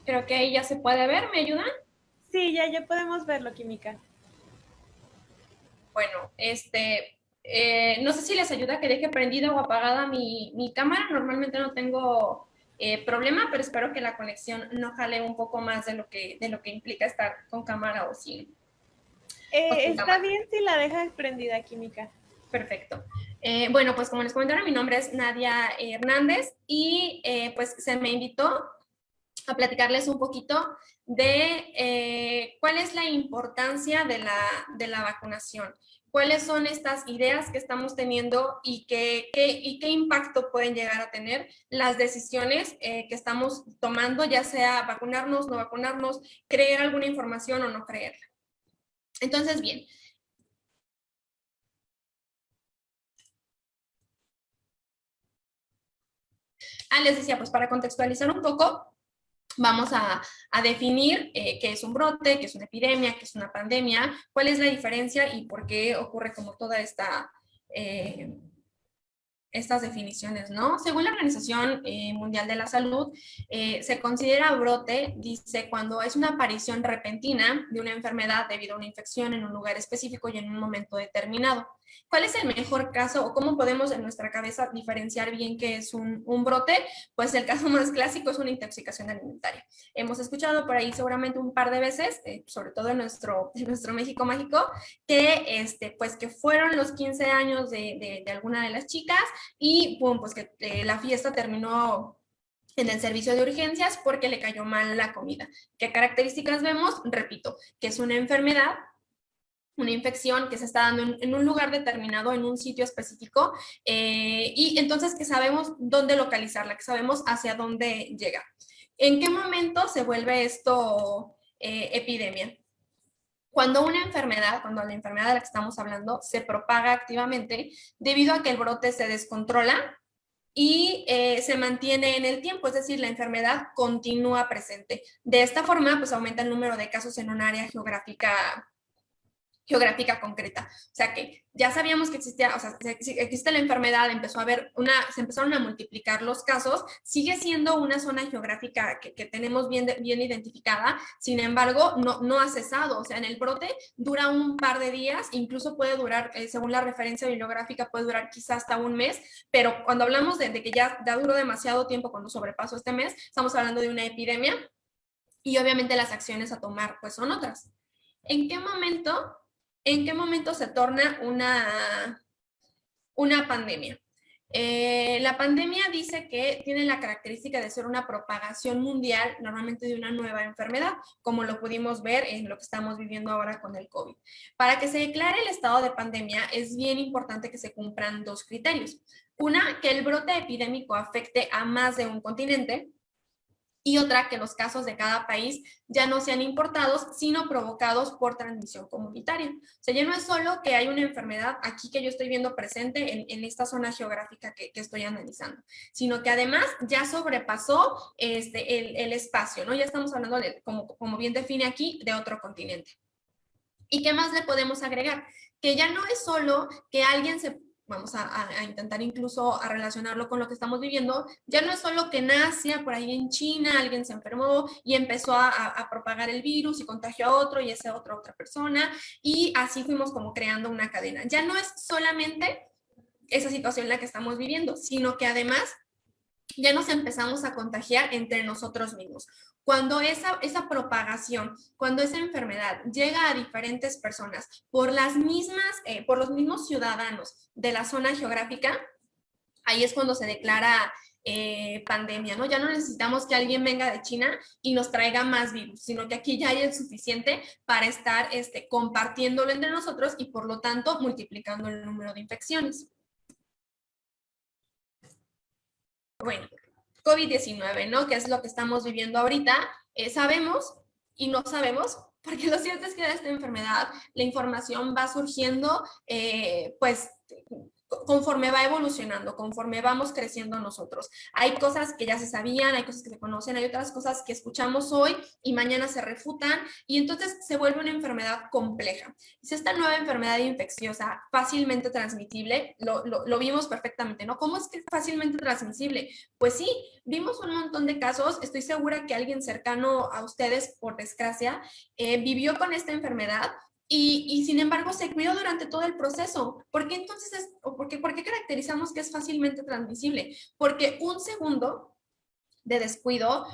Creo que ahí ya se puede ver, ¿me ayudan? Sí, ya podemos verlo, Química. Bueno, no sé si les ayuda que deje prendida o apagada mi cámara. Normalmente no tengo problema, pero espero que la conexión no jale un poco más de lo que implica estar con cámara o sin Está cámara. bien si la dejas prendida, Química. Perfecto. Bueno, pues como les comentaron, mi nombre es Nadia Hernández y pues se me invitó a platicarles un poquito de cuál es la importancia de la vacunación, cuáles son estas ideas que estamos teniendo y qué impacto pueden llegar a tener las decisiones que estamos tomando, ya sea vacunarnos, no vacunarnos, creer alguna información o no creerla. Entonces, bien. Les decía, pues para contextualizar un poco, vamos a definir qué es un brote, qué es una epidemia, qué es una pandemia, cuál es la diferencia y por qué ocurre como toda eh, estas definiciones, ¿no? Según la Organización Mundial de la Salud, se considera brote, dice, cuando es una aparición repentina de una enfermedad debido a una infección en un lugar específico y en un momento determinado. ¿Cuál es el mejor caso o cómo podemos en nuestra cabeza diferenciar bien qué es un brote? Pues el caso más clásico es una intoxicación alimentaria. Hemos escuchado por ahí seguramente un par de veces, sobre todo en nuestro México mágico, que, pues, que fueron los 15 años de alguna de las chicas y pum, pues que la fiesta terminó en el servicio de urgencias porque le cayó mal la comida. ¿Qué características vemos? Repito, que es una enfermedad, una infección que se está dando en un lugar determinado, en un sitio específico, y entonces que sabemos dónde localizarla, que sabemos hacia dónde llega. ¿En qué momento se vuelve esto epidemia? Cuando la enfermedad de la que estamos hablando se propaga activamente debido a que el brote se descontrola y se mantiene en el tiempo, es decir, la enfermedad continúa presente. De esta forma, pues aumenta el número de casos en un área geográfica concreta. O sea que ya sabíamos que existía, o sea, existe la enfermedad, se empezaron a multiplicar los casos, sigue siendo una zona geográfica que tenemos bien identificada, sin embargo, no ha cesado, o sea, en el brote dura un par de días, incluso puede durar, según la referencia bibliográfica, puede durar quizás hasta un mes, pero cuando hablamos de que ya duró demasiado tiempo cuando sobrepasó este mes, estamos hablando de una epidemia y obviamente las acciones a tomar pues son otras. ¿En qué momento, en qué momento se torna una pandemia? La pandemia dice que tiene la característica de ser una propagación mundial, normalmente de una nueva enfermedad, como lo pudimos ver en lo que estamos viviendo ahora con el COVID. Para que se declare el estado de pandemia, es bien importante que se cumplan dos criterios. Una, que el brote epidémico afecte a más de un continente, y otra, que los casos de cada país ya no sean importados, sino provocados por transmisión comunitaria. O sea, ya no es solo que hay una enfermedad aquí que yo estoy viendo presente en esta zona geográfica que estoy analizando, sino que además ya sobrepasó el espacio, ¿no? Ya estamos hablando de, como bien define aquí, de otro continente. ¿Y qué más le podemos agregar? Que ya no es solo que alguien vamos a intentar incluso a relacionarlo con lo que estamos viviendo, ya no es solo que nace por ahí en China, alguien se enfermó y empezó a propagar el virus y contagió a otro y ese otro a otra persona y así fuimos como creando una cadena. Ya no es solamente esa situación la que estamos viviendo, sino que además ya nos empezamos a contagiar entre nosotros mismos. Cuando esa propagación, cuando esa enfermedad llega a diferentes personas por los mismos ciudadanos de la zona geográfica, ahí es cuando se declara pandemia, ¿no? Ya no necesitamos que alguien venga de China y nos traiga más virus, sino que aquí ya hay el suficiente para estar compartiéndolo entre nosotros y por lo tanto multiplicando el número de infecciones. Bueno, COVID-19, ¿no? Que es lo que estamos viviendo ahorita. Sabemos y no sabemos, porque lo cierto es que de esta enfermedad la información va surgiendo, pues conforme va evolucionando, conforme vamos creciendo nosotros. Hay cosas que ya se sabían, hay cosas que se conocen, hay otras cosas que escuchamos hoy y mañana se refutan y entonces se vuelve una enfermedad compleja. Si esta nueva enfermedad infecciosa fácilmente transmitible, lo vimos perfectamente, ¿no? ¿Cómo es que es fácilmente transmisible? Pues sí, vimos un montón de casos, estoy segura que alguien cercano a ustedes, por desgracia, vivió con esta enfermedad y sin embargo se cuidó durante todo el proceso. ¿Por qué entonces por qué caracterizamos que es fácilmente transmisible? Porque un segundo de descuido,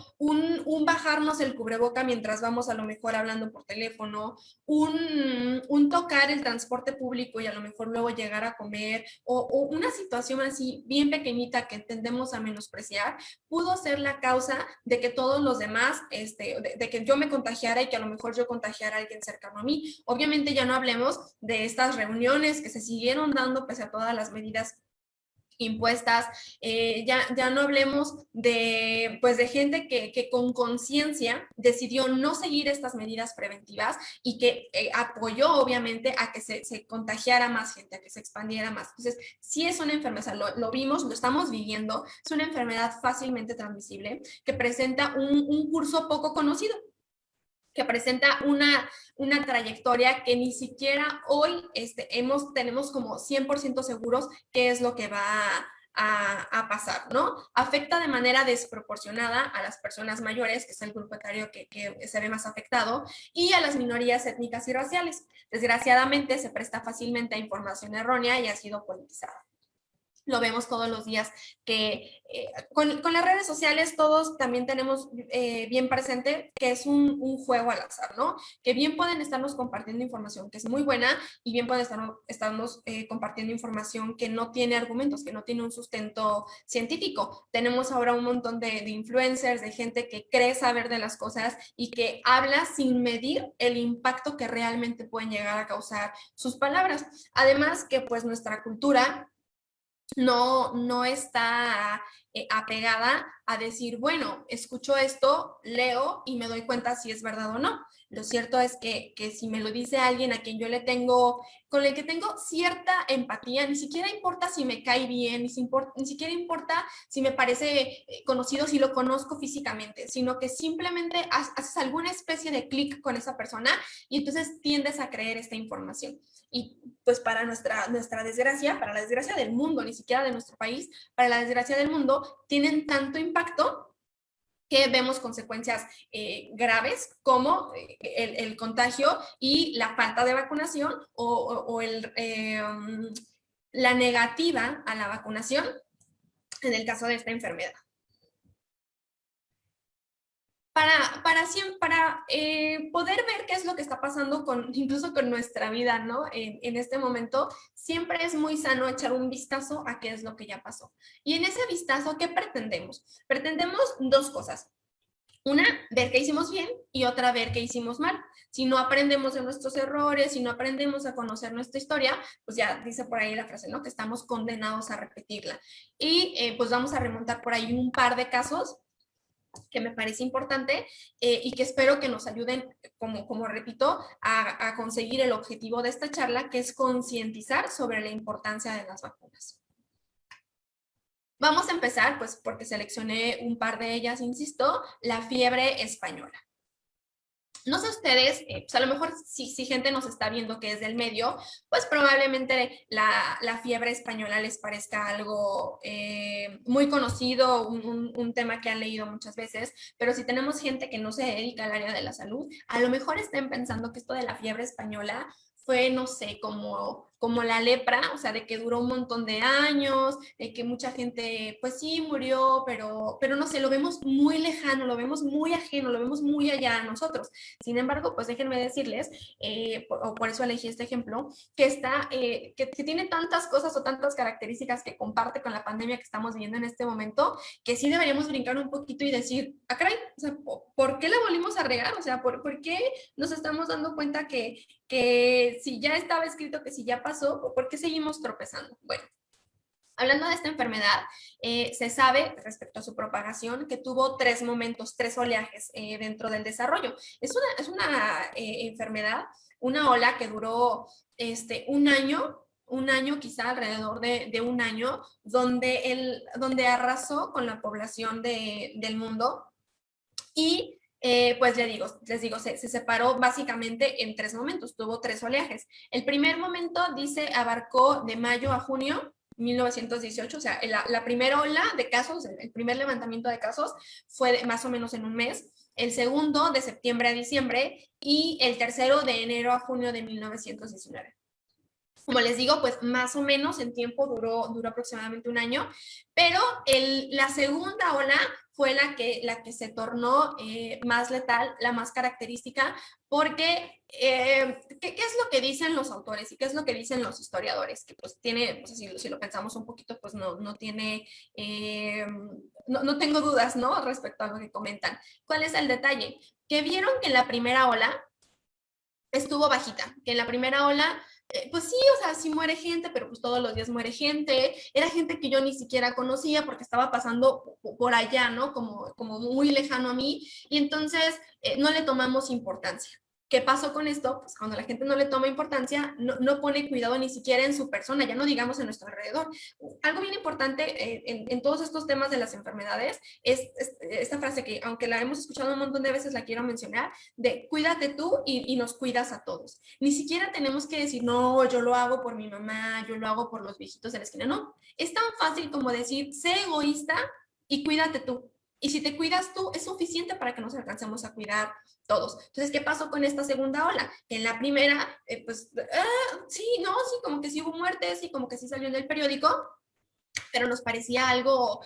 bajarnos el cubreboca mientras vamos a lo mejor hablando por teléfono, tocar el transporte público y a lo mejor luego llegar a comer, o una situación así bien pequeñita que tendemos a menospreciar, pudo ser la causa de que todos los demás, de que yo me contagiara y que a lo mejor yo contagiara a alguien cercano a mí. Obviamente ya no hablemos de estas reuniones que se siguieron dando pese a todas las medidas impuestas, ya no hablemos de, pues, de gente que con conciencia decidió no seguir estas medidas preventivas y que apoyó obviamente a que se contagiara más gente, a que se expandiera más. Entonces, sí es una enfermedad, lo vimos, lo estamos viviendo, es una enfermedad fácilmente transmisible que presenta un curso poco conocido, que presenta una trayectoria que ni siquiera hoy tenemos como 100% seguros qué es lo que va a pasar, ¿no? Afecta de manera desproporcionada a las personas mayores, que es el grupo etario que se ve más afectado, y a las minorías étnicas y raciales. Desgraciadamente se presta fácilmente a información errónea y ha sido politizada. Lo vemos todos los días, que con las redes sociales todos también tenemos bien presente que es un juego al azar, ¿no? Que bien pueden estarnos compartiendo información que es muy buena y bien pueden estarnos compartiendo información que no tiene argumentos, que no tiene un sustento científico. Tenemos ahora un montón de influencers, de gente que cree saber de las cosas y que habla sin medir el impacto que realmente pueden llegar a causar sus palabras. Además que pues nuestra cultura no está apegada a decir, bueno, escucho esto, leo y me doy cuenta si es verdad o no. Lo cierto es que si me lo dice alguien a quien yo con el que tengo cierta empatía, ni siquiera importa si me cae bien, ni siquiera importa si me parece conocido, si lo conozco físicamente, sino que simplemente haces alguna especie de clic con esa persona y entonces tiendes a creer esta información. Y pues para nuestra desgracia, para la desgracia del mundo, ni siquiera de nuestro país, para la desgracia del mundo, tienen tanto impacto que vemos consecuencias graves como el contagio y la falta de vacunación o la negativa a la vacunación en el caso de esta enfermedad. Para poder ver qué es lo que está pasando incluso con nuestra vida, ¿no? En este momento, siempre es muy sano echar un vistazo a qué es lo que ya pasó. Y en ese vistazo, ¿qué pretendemos? Pretendemos dos cosas. Una, ver qué hicimos bien y otra, ver qué hicimos mal. Si no aprendemos de nuestros errores, si no aprendemos a conocer nuestra historia, pues ya dice por ahí la frase, ¿no? Que estamos condenados a repetirla. Y pues vamos a remontar por ahí un par de casos que me parece importante y que espero que nos ayuden, como repito, a conseguir el objetivo de esta charla, que es concientizar sobre la importancia de las vacunas. Vamos a empezar, pues porque seleccioné un par de ellas, insisto, la fiebre española. No sé ustedes, pues a lo mejor si gente nos está viendo que es del medio, pues probablemente la fiebre española les parezca algo muy conocido, un tema que han leído muchas veces, pero si tenemos gente que no se dedica al área de la salud, a lo mejor estén pensando que esto de la fiebre española fue, no sé, como la lepra, o sea, de que duró un montón de años, de que mucha gente, pues sí, murió, pero no sé, lo vemos muy lejano, lo vemos muy ajeno, lo vemos muy allá a nosotros. Sin embargo, pues déjenme decirles, por eso elegí este ejemplo, que tiene tantas cosas o tantas características que comparte con la pandemia que estamos viviendo en este momento, que sí deberíamos brincar un poquito y decir, ah, caray, o sea, ¿por qué la volvimos a regar? O sea, ¿por qué nos estamos dando cuenta que si ya estaba escrito, que si ya pasó, ¿por qué seguimos tropezando? Bueno, hablando de esta enfermedad, se sabe respecto a su propagación que tuvo tres momentos, tres oleajes dentro del desarrollo. Es una enfermedad, una ola que duró un año un año, quizá alrededor de un año, donde arrasó con la población del mundo y pues les digo, se separó básicamente en tres momentos, tuvo tres oleajes. El primer momento, dice, abarcó de mayo a junio 1918, o sea, la primera ola de casos, el primer levantamiento de casos fue más o menos en un mes, el segundo de septiembre a diciembre y el tercero de enero a junio de 1919. Como les digo, pues más o menos en tiempo duró aproximadamente un año, pero la segunda ola fue la que se tornó más letal, la más característica, porque ¿qué es lo que dicen los autores y qué es lo que dicen los historiadores? Que pues tiene, pues, si lo pensamos un poquito, pues no tiene, no tengo dudas, ¿no? Respecto a lo que comentan. ¿Cuál es el detalle? Que vieron que en la primera ola estuvo bajita, que en la primera ola pues sí, o sea, sí muere gente, pero pues todos los días muere gente. Era gente que yo ni siquiera conocía porque estaba pasando por allá, ¿no? Como muy lejano a mí. Y entonces no le tomamos importancia. ¿Qué pasó con esto? Pues cuando la gente no le toma importancia, no pone cuidado ni siquiera en su persona, ya no digamos en nuestro alrededor. Algo bien importante en todos estos temas de las enfermedades es esta frase que, aunque la hemos escuchado un montón de veces, la quiero mencionar, de cuídate tú y nos cuidas a todos. Ni siquiera tenemos que decir, no, yo lo hago por mi mamá, yo lo hago por los viejitos de la esquina. No, es tan fácil como decir, sé egoísta y cuídate tú. Y si te cuidas tú, es suficiente para que nos alcancemos a cuidar todos. Entonces, ¿qué pasó con esta segunda ola? Que en la primera, sí, no, sí, como que sí hubo muertes y como que sí salió en el periódico, pero nos parecía algo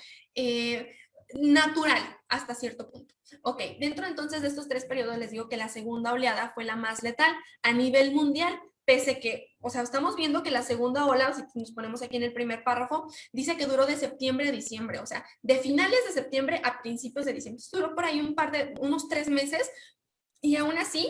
natural hasta cierto punto. Ok, dentro entonces de estos tres periodos les digo que la segunda oleada fue la más letal a nivel mundial, pese que, o sea, estamos viendo que la segunda ola, si nos ponemos aquí en el primer párrafo, dice que duró de septiembre a diciembre, o sea, de finales de septiembre a principios de diciembre. Duró por ahí unos 3 meses y aún así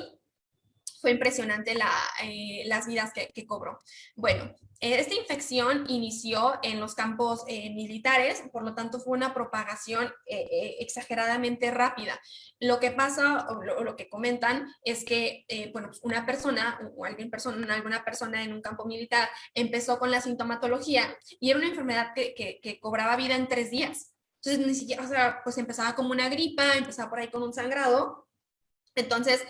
fue impresionante las vidas que cobró. Bueno, esta infección inició en los campos militares, por lo tanto fue una propagación exageradamente rápida. Lo que pasa, o lo que comentan, es que bueno, pues una persona o alguna persona en un campo militar empezó con la sintomatología y era una enfermedad que cobraba vida en 3 días. Entonces, ni siquiera, o sea, pues empezaba como una gripa, empezaba por ahí con un sangrado. Entonces,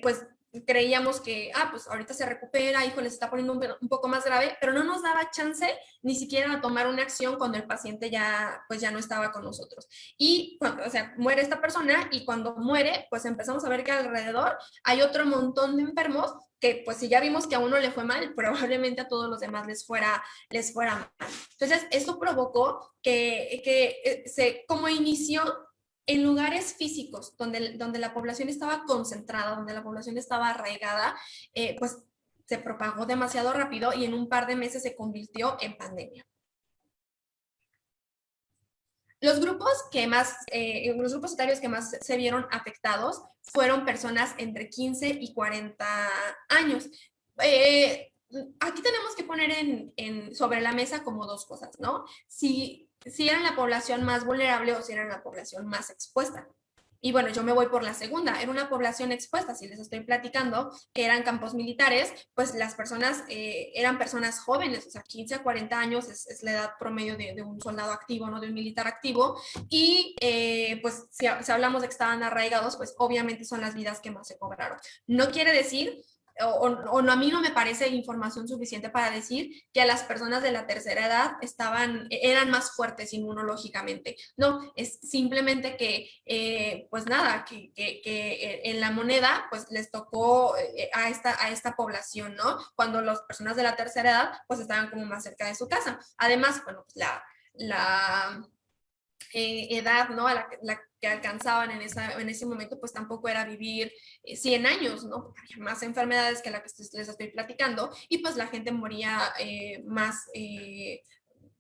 pues creíamos que, pues ahorita se recupera, híjole, se está poniendo un poco más grave, pero no nos daba chance ni siquiera a tomar una acción cuando el paciente ya, pues ya no estaba con nosotros. Y, o sea, muere esta persona y cuando muere, pues empezamos a ver que alrededor hay otro montón de enfermos que, pues si ya vimos que a uno le fue mal, probablemente a todos los demás les fuera mal. Entonces, eso provocó como inició en lugares físicos donde la población estaba concentrada, donde la población estaba arraigada, pues se propagó demasiado rápido y en un par de meses se convirtió en pandemia. Los grupos etarios que más se vieron afectados fueron personas entre 15 y 40 años. Aquí tenemos que poner sobre la mesa como dos cosas, ¿no? Si eran la población más vulnerable o si eran la población más expuesta. Y bueno, yo me voy por la segunda, era una población expuesta, si les estoy platicando que eran campos militares, pues las personas eran personas jóvenes, o sea, 15 a 40 años es la edad promedio de un soldado activo, ¿no? De un militar activo, y pues si hablamos de que estaban arraigados, pues obviamente son las vidas que más se cobraron. No quiere decir o no, a mí no me parece información suficiente para decir que a las personas de la tercera edad eran más fuertes inmunológicamente. No, es simplemente que, pues nada, que en la moneda, pues les tocó a esta población, ¿no? Cuando las personas de la tercera edad, pues estaban como más cerca de su casa. Además, bueno, pues la edad, ¿no? A la que alcanzaban en ese momento, pues tampoco era vivir 100 años, ¿no? Porque había más enfermedades que la que les estoy platicando y pues la gente moría más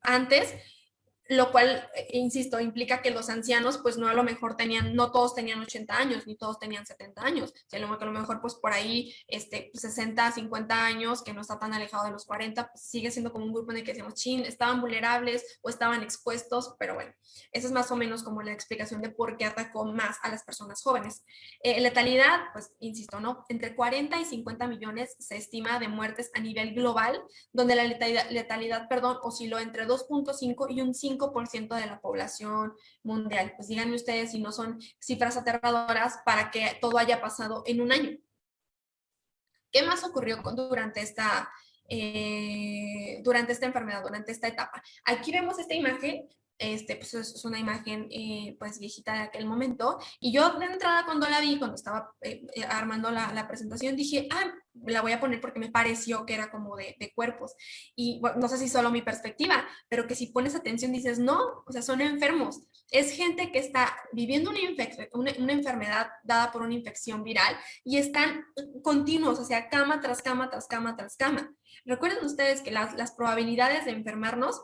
antes. lo cual, insisto, implica que los ancianos, pues no a lo mejor tenían, no todos tenían 80 años, ni todos tenían 70 años, o sea, a lo mejor pues por ahí 60, 50 años, que no está tan alejado de los 40, pues sigue siendo como un grupo en el que decimos, chin, estaban vulnerables o estaban expuestos, pero bueno, esa es más o menos como la explicación de por qué atacó más a las personas jóvenes. Letalidad, pues insisto, ¿no? Entre 40 y 50 millones se estima de muertes a nivel global, donde la letalidad, perdón, osciló entre 2.5 y un 5% de la población mundial. Pues díganme ustedes si no son cifras aterradoras para que todo haya pasado en un año. ¿Qué más ocurrió durante esta enfermedad, durante esta etapa? Aquí vemos esta imagen, pues es una imagen pues viejita de aquel momento, y yo de entrada cuando la vi, cuando estaba armando la presentación, dije, la voy a poner porque me pareció que era como de cuerpos, y bueno, no sé si solo mi perspectiva, pero que si pones atención dices, no, o sea, son enfermos, es gente que está viviendo una enfermedad dada por una infección viral, y están continuos, o sea, cama tras cama, tras cama, tras cama. Recuerden ustedes que las probabilidades de enfermarnos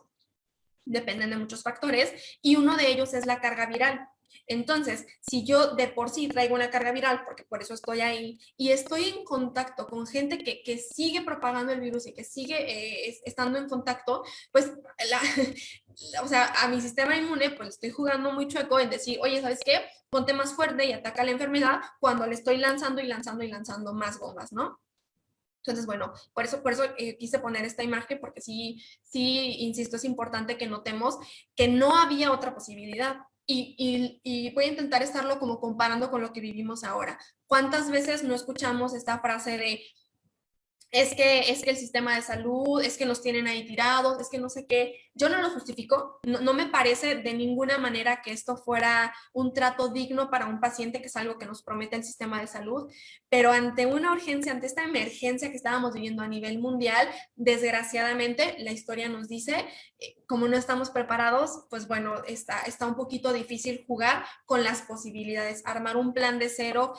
dependen de muchos factores y uno de ellos es la carga viral. Entonces, si yo de por sí traigo una carga viral, porque por eso estoy ahí, y estoy en contacto con gente que sigue propagando el virus y que sigue estando en contacto, pues, o sea, a mi sistema inmune, pues estoy jugando muy chueco en decir, oye, ¿sabes qué? Ponte más fuerte y ataca la enfermedad cuando le estoy lanzando y lanzando y lanzando más bombas, ¿no? Entonces, bueno, por eso quise poner esta imagen, porque sí, insisto, es importante que notemos que no había otra posibilidad. Y voy a intentar estarlo como comparando con lo que vivimos ahora. ¿Cuántas veces no escuchamos esta frase de es que el sistema de salud, es que nos tienen ahí tirados, es que no sé qué? Yo no lo justifico, no me parece de ninguna manera que esto fuera un trato digno para un paciente, que es algo que nos promete el sistema de salud, pero ante una urgencia, ante esta emergencia que estábamos viviendo a nivel mundial, desgraciadamente la historia nos dice, como no estamos preparados, pues bueno, está un poquito difícil jugar con las posibilidades, armar un plan de cero,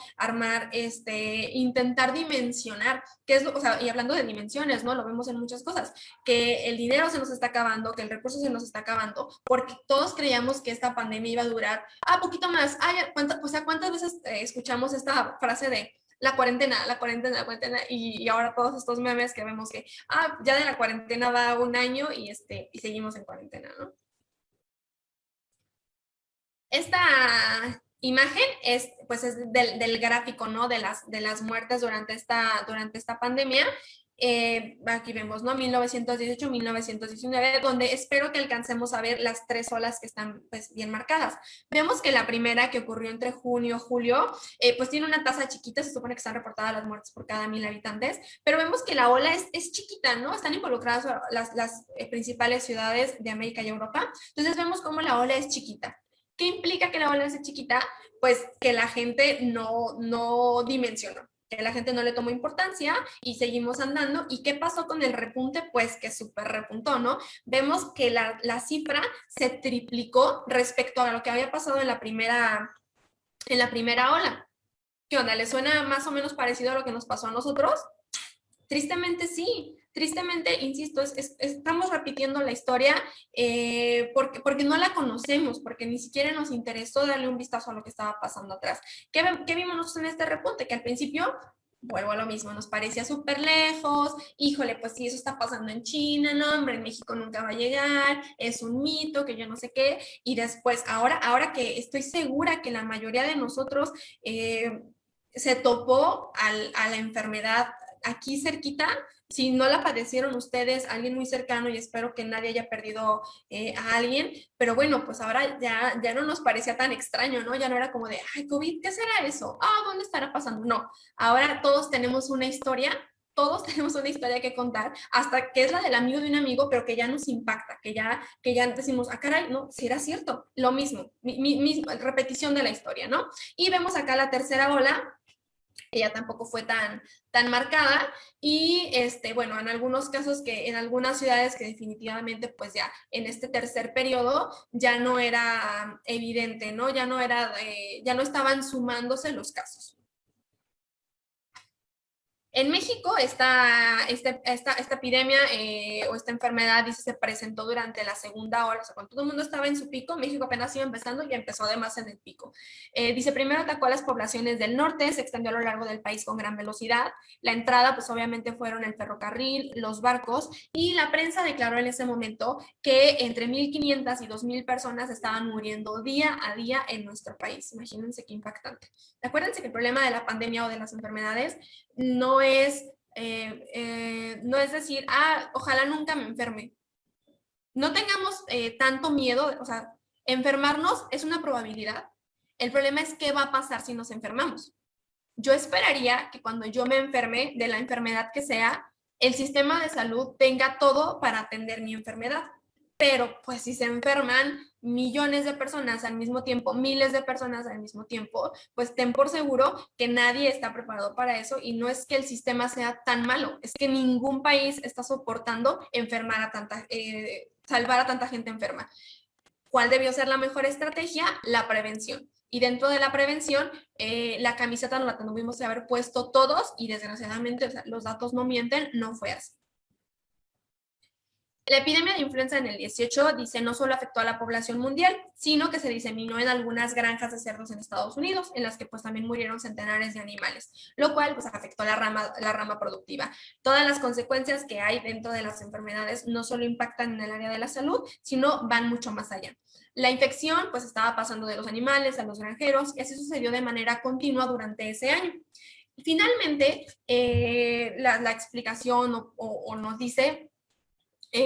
intentar dimensionar, qué es lo, o sea, y hablando de dimensiones, ¿no? Lo vemos en muchas cosas, que el dinero se nos está acabando, que el recurso se nos está acabando, porque todos creíamos que esta pandemia iba a durar poquito más. ¿Cuántas veces escuchamos esta frase de la cuarentena, la cuarentena, la cuarentena, y ahora todos estos memes que vemos que, ya de la cuarentena va un año y seguimos en cuarentena, ¿no? Esta imagen pues es del gráfico, ¿no? De las muertes durante esta pandemia. Aquí vemos, ¿no? 1918, 1919, donde espero que alcancemos a ver las tres olas que están pues bien marcadas. Vemos que la primera, que ocurrió entre junio y julio, pues tiene una tasa chiquita, se supone que están reportadas las muertes por cada 1,000 habitantes, pero vemos que la ola es chiquita, ¿no? Están involucradas las principales ciudades de América y Europa, entonces vemos cómo la ola es chiquita. ¿Qué implica que la ola sea chiquita? Pues que la gente no dimensionó, que la gente no le tomó importancia y seguimos andando. ¿Y qué pasó con el repunte? Pues que súper repuntó, ¿no? Vemos que la cifra se triplicó respecto a lo que había pasado en la primera ola. ¿Qué onda? ¿Le suena más o menos parecido a lo que nos pasó a nosotros? Tristemente sí, tristemente, insisto, estamos repitiendo la historia porque no la conocemos, porque ni siquiera nos interesó darle un vistazo a lo que estaba pasando atrás. ¿Qué vimos nosotros en este repunte? Que al principio, vuelvo a lo mismo, nos parecía súper lejos, híjole, pues sí, eso está pasando en China, no, hombre, en México nunca va a llegar, es un mito, que yo no sé qué, y después, ahora que estoy segura que la mayoría de nosotros se topó a la enfermedad aquí cerquita, si no la padecieron ustedes, alguien muy cercano, y espero que nadie haya perdido a alguien, pero bueno, pues ahora ya no nos parecía tan extraño, ¿no? Ya no era como de, ay, COVID, ¿qué será eso? ¿Dónde estará pasando? No, ahora todos tenemos una historia. Todos tenemos una historia que contar, hasta que es la del amigo de un amigo, pero que ya nos impacta, que ya decimos, caray, no, si era cierto, lo mismo, repetición de la historia, ¿no? Y vemos acá la tercera ola, que ya tampoco fue tan marcada, y bueno, en algunos casos, que en algunas ciudades que definitivamente pues ya en este tercer periodo ya no era evidente, ¿no? Ya no estaban sumándose los casos. En México, esta epidemia o esta enfermedad, dice, se presentó durante la segunda ola, o sea, cuando todo el mundo estaba en su pico, México apenas iba empezando y empezó además en el pico. Dice, primero atacó a las poblaciones del norte, se extendió a lo largo del país con gran velocidad. La entrada, pues obviamente fueron el ferrocarril, los barcos, y la prensa declaró en ese momento que entre 1,500 y 2,000 personas estaban muriendo día a día en nuestro país. Imagínense qué impactante. Acuérdense que el problema de la pandemia o de las enfermedades no no es decir, ojalá nunca me enferme. No tengamos tanto miedo, o sea, enfermarnos es una probabilidad. El problema es qué va a pasar si nos enfermamos. Yo esperaría que cuando yo me enferme de la enfermedad que sea, el sistema de salud tenga todo para atender mi enfermedad. Pero pues si se enferman millones de personas al mismo tiempo, miles de personas al mismo tiempo, pues ten por seguro que nadie está preparado para eso, y no es que el sistema sea tan malo, es que ningún país está soportando salvar a tanta gente enferma. ¿Cuál debió ser la mejor estrategia? La prevención. Y dentro de la prevención, la camiseta nos la tuvimos que haber puesto todos, y desgraciadamente, o sea, los datos no mienten, no fue así. La epidemia de influenza en el 18, dice, no solo afectó a la población mundial, sino que se diseminó en algunas granjas de cerdos en Estados Unidos, en las que pues también murieron centenares de animales, lo cual pues afectó la rama productiva. Todas las consecuencias que hay dentro de las enfermedades no solo impactan en el área de la salud, sino van mucho más allá. La infección pues estaba pasando de los animales a los granjeros, y así sucedió de manera continua durante ese año. Finalmente, la explicación o nos dice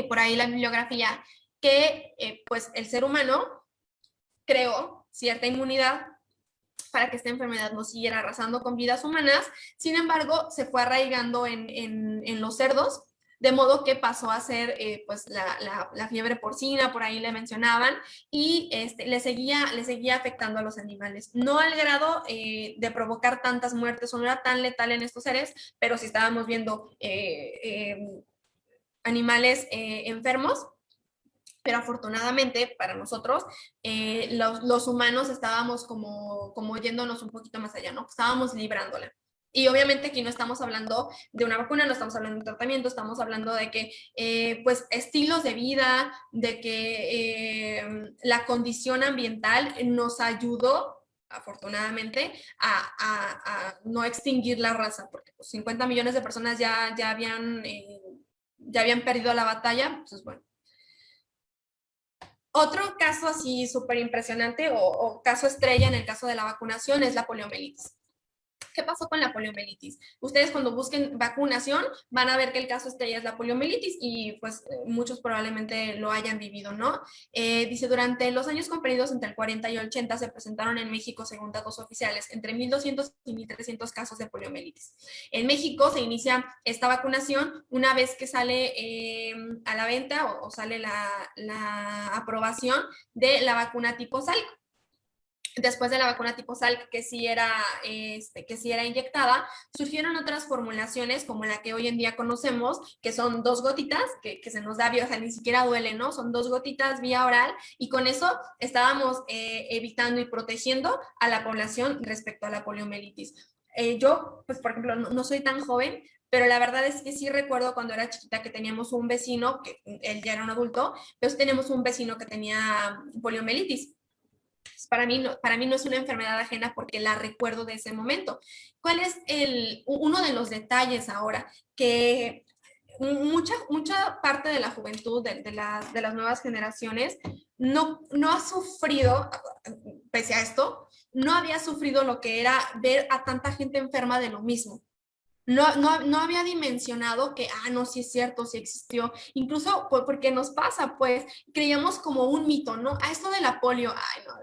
por ahí la bibliografía, que pues el ser humano creó cierta inmunidad para que esta enfermedad no siguiera arrasando con vidas humanas. Sin embargo, se fue arraigando en los cerdos, de modo que pasó a ser pues la fiebre porcina, por ahí le mencionaban, y le seguía afectando a los animales. No al grado de provocar tantas muertes, o no era tan letal en estos seres, pero sí estábamos viendo animales enfermos, pero afortunadamente para nosotros, los humanos estábamos como yéndonos un poquito más allá, ¿no? Estábamos librándola. Y obviamente aquí no estamos hablando de una vacuna, no estamos hablando de un tratamiento, estamos hablando de que, pues, estilos de vida, de que la condición ambiental nos ayudó, afortunadamente, a no extinguir la raza, porque pues, 50 millones de personas ya habían perdido la batalla. Entonces, bueno. Otro caso así súper impresionante o caso estrella en el caso de la vacunación es la poliomielitis. ¿Qué pasó con la poliomielitis? Ustedes cuando busquen vacunación van a ver que el caso estrella es la poliomielitis, y pues muchos probablemente lo hayan vivido, ¿no? Dice, durante los años comprendidos entre el 40 y el 80 se presentaron en México, según datos oficiales, entre 1,200 y 1,300 casos de poliomielitis. En México se inicia esta vacunación una vez que sale a la venta o sale la aprobación de la vacuna tipo Salk. Después de la vacuna tipo Salk, que sí era inyectada, surgieron otras formulaciones como la que hoy en día conocemos, que son 2 gotitas, que se nos da, o sea, ni siquiera duele, ¿no? Son 2 gotitas vía oral, y con eso estábamos evitando y protegiendo a la población respecto a la poliomielitis. Yo, pues, por ejemplo, no soy tan joven, pero la verdad es que sí recuerdo cuando era chiquita que teníamos un vecino, que él ya era un adulto, pero tenemos un vecino que tenía poliomielitis. Para mí no es una enfermedad ajena porque la recuerdo de ese momento. ¿Cuál es uno de los detalles ahora? Que mucha parte de la juventud, de las nuevas generaciones, no ha sufrido, pese a esto, no había sufrido lo que era ver a tanta gente enferma de lo mismo. No había dimensionado que, no, sí es cierto, sí existió, incluso porque nos pasa, pues, creíamos como un mito, ¿no? Esto de la polio, no,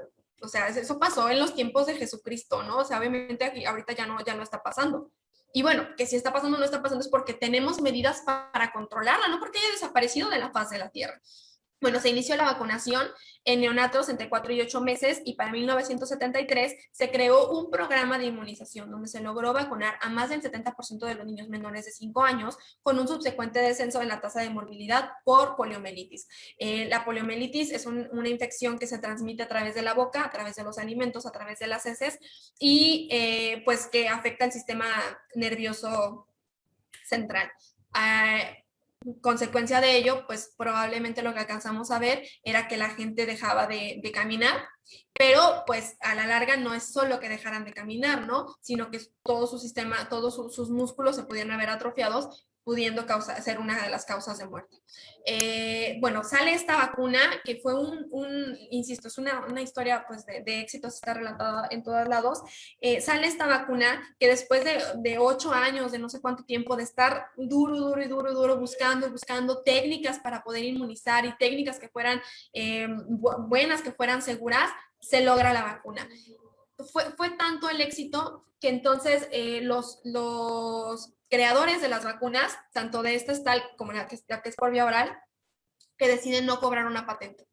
o sea, eso pasó en los tiempos de Jesucristo, ¿no? O sea, obviamente aquí, ahorita ya no está pasando. Y bueno, que si está pasando o no está pasando es porque tenemos medidas para controlarla, no porque haya desaparecido de la faz de la Tierra. Bueno, se inició la vacunación en neonatos entre 4 y 8 meses, y para 1973 se creó un programa de inmunización donde se logró vacunar a más del 70% de los niños menores de 5 años, con un subsecuente descenso en la tasa de morbilidad por poliomielitis. La poliomielitis es una infección que se transmite a través de la boca, a través de los alimentos, a través de las heces, y pues que afecta el sistema nervioso central. Consecuencia de ello, pues probablemente lo que alcanzamos a ver era que la gente dejaba de caminar, pero pues a la larga no es solo que dejaran de caminar, ¿no? Sino que todo su sistema, todos sus músculos se pudieran haber atrofiados, pudiendo ser una de las causas de muerte. Bueno, sale esta vacuna que fue insisto, es una historia pues de éxitos, está relatada en todos lados. Sale esta vacuna que después de 8 años, de no sé cuánto tiempo, de estar duro, buscando técnicas para poder inmunizar y técnicas que fueran buenas, que fueran seguras, se logra la vacuna. Fue tanto el éxito que entonces los creadores de las vacunas, tanto de esta tal como la que es por vía oral, que deciden no cobrar una patente,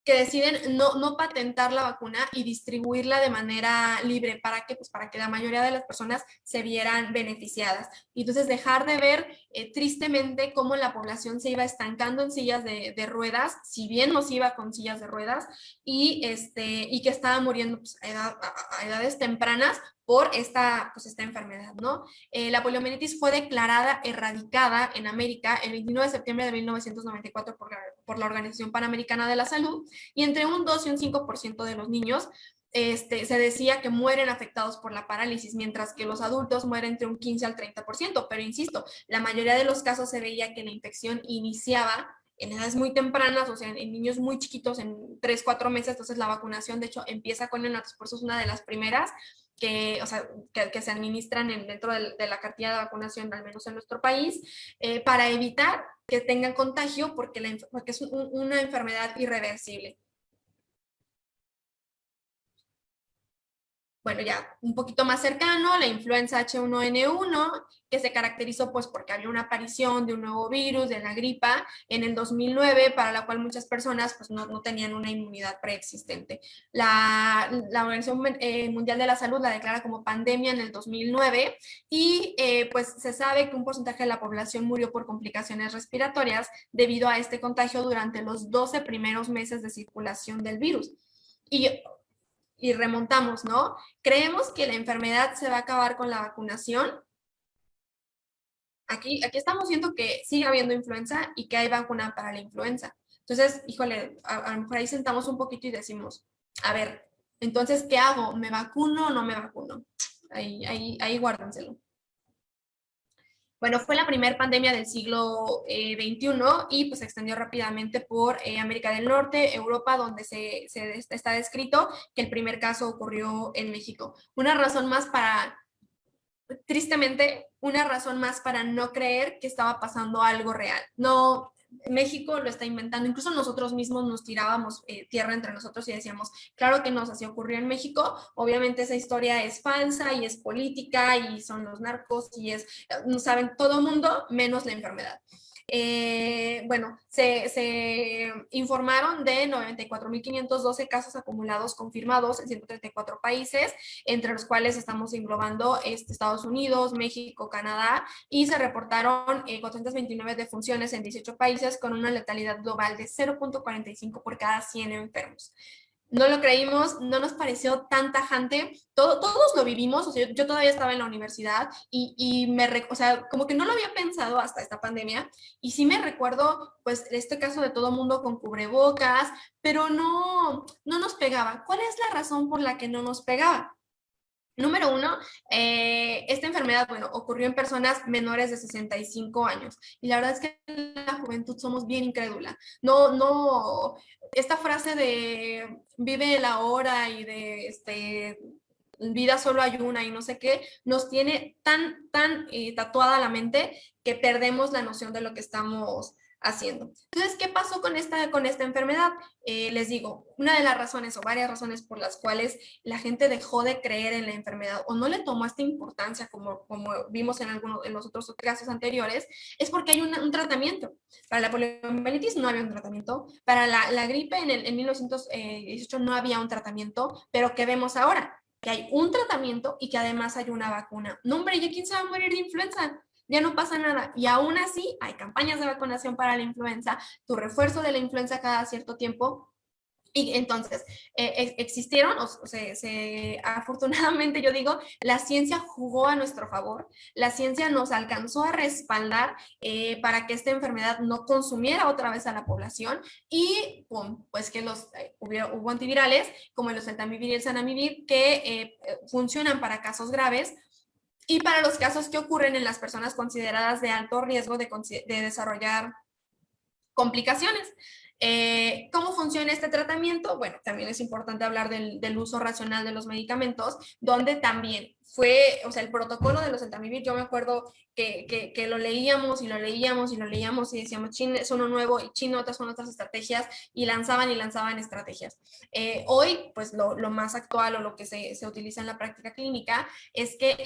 que deciden no patentar la vacuna y distribuirla de manera libre. ¿Para qué? Pues para que la mayoría de las personas se vieran beneficiadas. Y entonces dejar de ver tristemente cómo la población se iba estancando en sillas de ruedas, si bien nos iba con sillas de ruedas, y que estaba muriendo pues, a edades tempranas por esta enfermedad, ¿no? La poliomielitis fue declarada erradicada en América el 29 de septiembre de 1994 por la Organización Panamericana de la Salud, y entre un 2 y un 5% de los niños se decía que mueren afectados por la parálisis, mientras que los adultos mueren entre un 15 al 30%, pero insisto, la mayoría de los casos se veía que la infección iniciaba en edades muy tempranas, o sea, en niños muy chiquitos, en 3, 4 meses. Entonces la vacunación, de hecho, empieza con neonatos, por eso es una de las primeras que se administran dentro de la cartilla de vacunación, al menos en nuestro país, para evitar que tengan contagio, porque es una enfermedad irreversible. Bueno, ya un poquito más cercano, la influenza H1N1, que se caracterizó pues porque había una aparición de un nuevo virus, de la gripa, en el 2009, para la cual muchas personas pues no tenían una inmunidad preexistente. La Organización Mundial de la Salud la declara como pandemia en el 2009 y pues se sabe que un porcentaje de la población murió por complicaciones respiratorias debido a este contagio durante los 12 primeros meses de circulación del virus. Y remontamos, ¿no? Creemos que la enfermedad se va a acabar con la vacunación. Aquí estamos viendo que sigue habiendo influenza y que hay vacuna para la influenza. Entonces, híjole, a lo mejor ahí sentamos un poquito y decimos, a ver, entonces, ¿qué hago? ¿Me vacuno o no me vacuno? Ahí guárdenselo. Bueno, fue la primera pandemia del siglo XXI y pues se extendió rápidamente por América del Norte, Europa, donde está descrito que el primer caso ocurrió en México. Tristemente, una razón más para no creer que estaba pasando algo real. No, México lo está inventando. Incluso nosotros mismos nos tirábamos tierra entre nosotros y decíamos, claro que no, así ocurrió en México. Obviamente esa historia es falsa y es política y son los narcos y no saben todo mundo menos la enfermedad. Bueno, se informaron de 94.512 casos acumulados confirmados en 134 países, entre los cuales estamos englobando Estados Unidos, México, Canadá, y se reportaron 429 defunciones en 18 países con una letalidad global de 0.45 por cada 100 enfermos. No lo creímos, no nos pareció tan tajante, todos lo vivimos. O sea, yo todavía estaba en la universidad o sea, como que no lo había pensado hasta esta pandemia, y sí me recuerdo, pues, este caso de todo mundo con cubrebocas, pero no nos pegaba. ¿Cuál es la razón por la que no nos pegaba? Número uno, esta enfermedad, bueno, ocurrió en personas menores de 65 años. Y la verdad es que en la juventud somos bien incrédula. Esta frase de vive la hora y de vida solo hay una y no sé qué, nos tiene tan tatuada la mente que perdemos la noción de lo que estamos haciendo. Entonces, ¿qué pasó con esta enfermedad? Les digo, una de las razones o varias razones por las cuales la gente dejó de creer en la enfermedad o no le tomó esta importancia como vimos en los otros casos anteriores, es porque hay un tratamiento. Para la poliomielitis no había un tratamiento, para la gripe en 1918 no había un tratamiento, pero ¿qué vemos ahora? Que hay un tratamiento y que además hay una vacuna. No, hombre, ¿ya quién se va a morir de influenza? Ya no pasa nada. Y aún así hay campañas de vacunación para la influenza, tu refuerzo de la influenza cada cierto tiempo. Y entonces, existieron, afortunadamente yo digo, la ciencia jugó a nuestro favor, la ciencia nos alcanzó a respaldar para que esta enfermedad no consumiera otra vez a la población y pues que hubo antivirales como el oseltamivir y el zanamivir que funcionan para casos graves y para los casos que ocurren en las personas consideradas de alto riesgo de desarrollar complicaciones. ¿Cómo funciona este tratamiento? Bueno, también es importante hablar del uso racional de los medicamentos, donde también fue, o sea, el protocolo de los oseltamivir, yo me acuerdo que lo leíamos y lo leíamos y lo leíamos y decíamos, chin, es uno nuevo y chin, otras son otras estrategias y lanzaban estrategias. Hoy, pues lo más actual o lo que se utiliza en la práctica clínica es que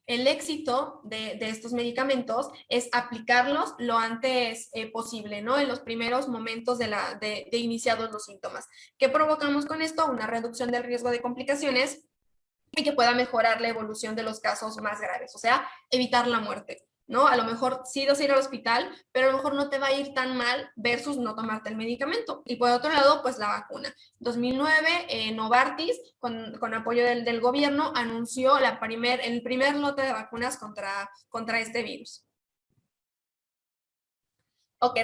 el éxito de estos medicamentos es aplicarlos lo antes posible, ¿no? En los primeros momentos de iniciados los síntomas. ¿Qué provocamos con esto? Una reducción del riesgo de complicaciones y que pueda mejorar la evolución de los casos más graves, o sea, evitar la muerte, ¿no? A lo mejor sí vas a ir al hospital, pero a lo mejor no te va a ir tan mal versus no tomarte el medicamento. Y por otro lado, pues la vacuna. 2009, Novartis, con apoyo del gobierno, anunció el primer lote de vacunas contra este virus. Ok,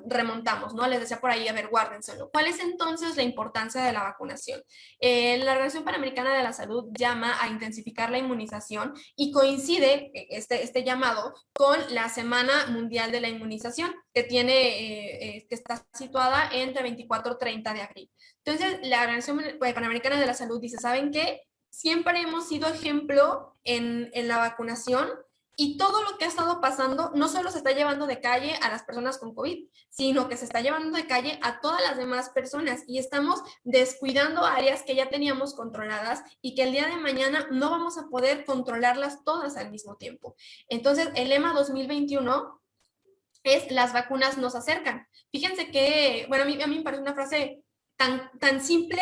remontamos, ¿no? Les decía por ahí, a ver, guárdenselo. ¿Cuál es entonces la importancia de la vacunación? La Organización Panamericana de la Salud llama a intensificar la inmunización y coincide este llamado con la Semana Mundial de la Inmunización, que está situada entre 24 y 30 de abril. Entonces, la Organización Panamericana de la Salud dice, ¿saben qué? Siempre hemos sido ejemplo en la vacunación y todo lo que ha estado pasando no solo se está llevando de calle a las personas con COVID, sino que se está llevando de calle a todas las demás personas y estamos descuidando áreas que ya teníamos controladas y que el día de mañana no vamos a poder controlarlas todas al mismo tiempo. Entonces, el lema 2021 es las vacunas nos acercan. Fíjense que, bueno, a mí me parece una frase tan simple,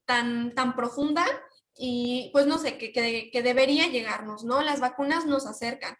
tan profunda, y pues no sé, que debería llegarnos, ¿no? Las vacunas nos acercan.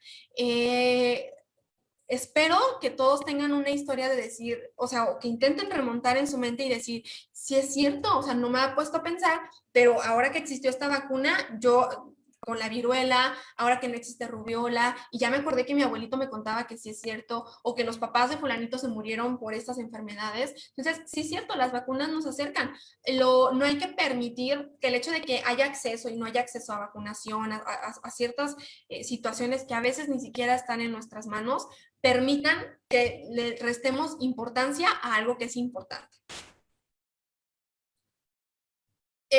Espero que todos tengan una historia de decir, o sea, o que intenten remontar en su mente y decir, si es cierto, o sea, no me ha puesto a pensar, pero ahora que existió esta vacuna, yo con la viruela, ahora que no existe rubiola, y ya me acordé que mi abuelito me contaba que sí es cierto, o que los papás de fulanito se murieron por estas enfermedades. Entonces, sí es cierto, las vacunas nos acercan. No hay que permitir que el hecho de que haya acceso y no haya acceso a vacunación, a ciertas situaciones que a veces ni siquiera están en nuestras manos, permitan que le restemos importancia a algo que es importante.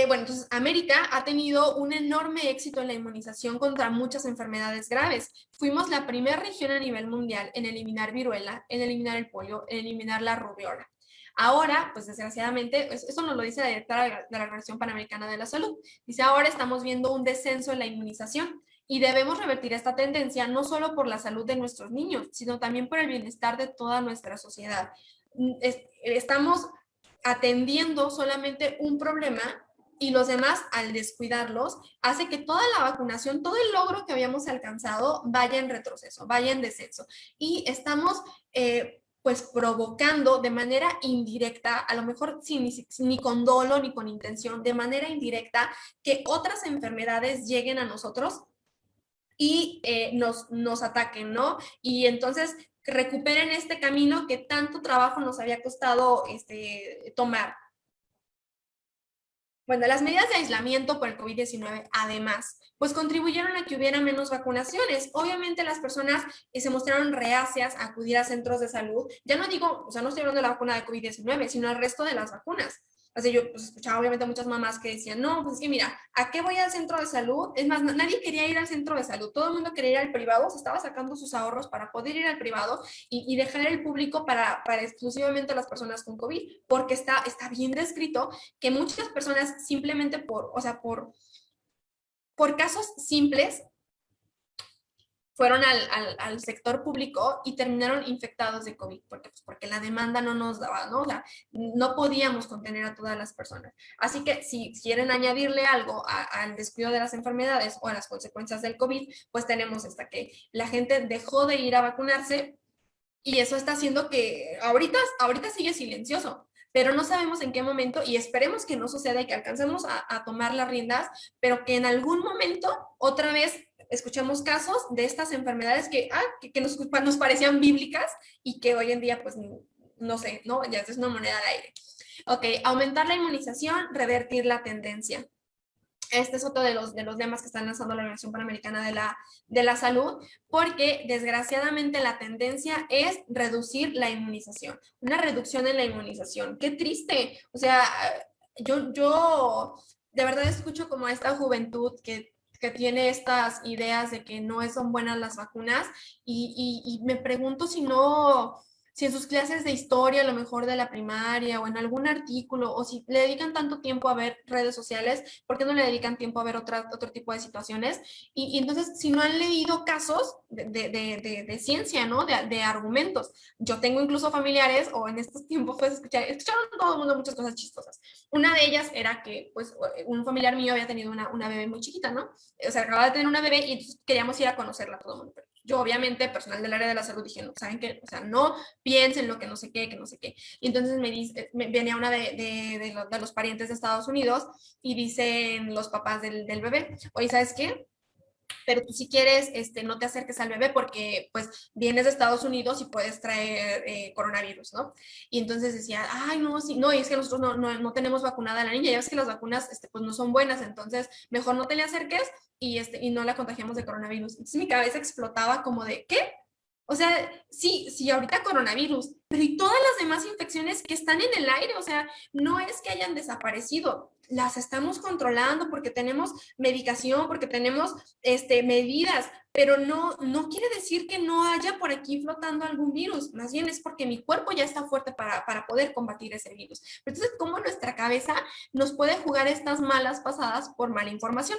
Bueno, entonces América ha tenido un enorme éxito en la inmunización contra muchas enfermedades graves. Fuimos la primera región a nivel mundial en eliminar viruela, en eliminar el polio, en eliminar la rubiola. Ahora, pues desgraciadamente, eso nos lo dice la directora de la Organización Panamericana de la Salud. Dice, ahora estamos viendo un descenso en la inmunización y debemos revertir esta tendencia no solo por la salud de nuestros niños, sino también por el bienestar de toda nuestra sociedad. Estamos atendiendo solamente un problema y los demás, al descuidarlos, hace que toda la vacunación, todo el logro que habíamos alcanzado vaya en retroceso, vaya en descenso. Y estamos pues provocando de manera indirecta, a lo mejor ni con dolo ni con intención, de manera indirecta, que otras enfermedades lleguen a nosotros y nos ataquen, ¿no? Y entonces recuperen este camino que tanto trabajo nos había costado tomar. Bueno, las medidas de aislamiento por el COVID-19, además, pues contribuyeron a que hubiera menos vacunaciones. Obviamente las personas se mostraron reacias a acudir a centros de salud. Ya no digo, o sea, no estoy hablando de la vacuna de COVID-19, sino al resto de las vacunas. Así yo pues, escuchaba obviamente muchas mamás que decían, no, pues es que mira, ¿a qué voy al centro de salud? Es más, nadie quería ir al centro de salud, todo el mundo quería ir al privado, se estaba sacando sus ahorros para poder ir al privado y dejar el público para exclusivamente las personas con COVID, porque está bien descrito que muchas personas simplemente por casos simples fueron al sector público y terminaron infectados de COVID, porque la demanda no nos daba, ¿no? O sea, no podíamos contener a todas las personas. Así que si quieren añadirle algo al descuido de las enfermedades o a las consecuencias del COVID, pues tenemos que la gente dejó de ir a vacunarse Y eso está haciendo que ahorita sigue silencioso, pero no sabemos en qué momento, y esperemos que no suceda y que alcancemos a tomar las riendas, pero que en algún momento otra vez escuchemos casos de estas enfermedades que nos parecían bíblicas y que hoy en día, pues, no sé, ¿no? Ya es una moneda al aire. Ok, aumentar la inmunización, revertir la tendencia. Este es otro de los lemas que está lanzando la Organización Panamericana de la Salud, porque desgraciadamente la tendencia es reducir la inmunización, una reducción en la inmunización. Qué triste. O sea, yo de verdad escucho como a esta juventud que tiene estas ideas de que no son buenas las vacunas y me pregunto si en sus clases de historia, a lo mejor de la primaria o en algún artículo, o si le dedican tanto tiempo a ver redes sociales, ¿por qué no le dedican tiempo a ver otro tipo de situaciones? Y entonces, si no han leído casos de ciencia, ¿no? De argumentos. Yo tengo incluso familiares, o en estos tiempos, pues, escucharon todo el mundo muchas cosas chistosas. Una de ellas era que, pues, un familiar mío había tenido una bebé muy chiquita, ¿no? O sea, acababa de tener una bebé y entonces queríamos ir a conocerla todo el mundo. Pero yo, obviamente, personal del área de la salud, dije, no, ¿saben qué? O sea, no piensen lo que no sé qué, que no sé qué. Y entonces venía una de los parientes de Estados Unidos y dicen los papás del bebé, oye, ¿sabes qué? Pero tú si quieres, no te acerques al bebé porque pues vienes de Estados Unidos y puedes traer coronavirus, ¿no? Y entonces decía, ay, no, sí, no, y es que nosotros no tenemos vacunada a la niña, ya ves que las vacunas pues no son buenas, entonces mejor no te le acerques y no la contagiamos de coronavirus. Entonces mi cabeza explotaba como de, ¿qué? O sea, sí, ahorita coronavirus, pero ¿y todas las demás infecciones que están en el aire? O sea, no es que hayan desaparecido, las estamos controlando porque tenemos medicación, porque tenemos medidas, pero no quiere decir que no haya por aquí flotando algún virus, más bien es porque mi cuerpo ya está fuerte para poder combatir ese virus. Entonces, ¿cómo nuestra cabeza nos puede jugar estas malas pasadas por mala información?